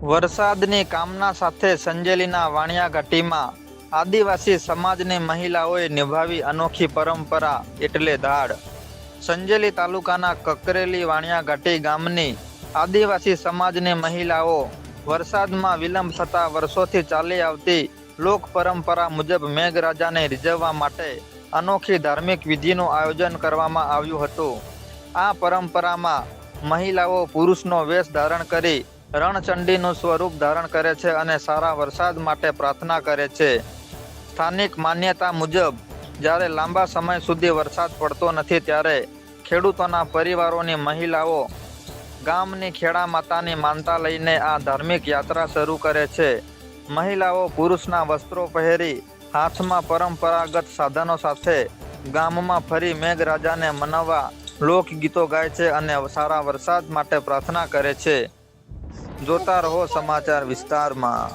વરસાદની કામના સાથે સંજેલીના વાણિયા ઘાટીમાં આદિવાસી સમાજની મહિલાઓએ નિભાવી અનોખી પરંપરા એટલે દાળ. સંજેલી તાલુકાના કકરેલી વાણિયા ઘાટી ગામની આદિવાસી સમાજની મહિલાઓ વરસાદમાં વિલંબ થતા વર્ષોથી ચાલી આવતી લોક પરંપરા મુજબ મેઘરાજાને રીઝવવા માટે અનોખી ધાર્મિક વિધિનું આયોજન કરવામાં આવ્યું હતું. આ પરંપરામાં મહિલાઓ પુરુષનો વેશ ધારણ કરી રણચંડીનું સ્વરૂપ ધારણ કરે છે અને સારા વરસાદ માટે પ્રાર્થના કરે છે. સ્થાનિક માન્યતા મુજબ જ્યારે લાંબા સમય સુધી વરસાદ પડતો નથી ત્યારે ખેડૂતોના પરિવારોની મહિલાઓ ગામની ખેડા માતાની માનતા લઈને આ ધાર્મિક યાત્રા શરૂ કરે છે. મહિલાઓ પુરુષના વસ્ત્રો પહેરી હાથમાં પરંપરાગત સાધનો સાથે ગામમાં ફરી મેઘરાજાને મનાવવા લોકગીતો ગાય છે અને સારા વરસાદ માટે પ્રાર્થના કરે છે. જોતા રહો સમાચાર વિસ્તારમાં.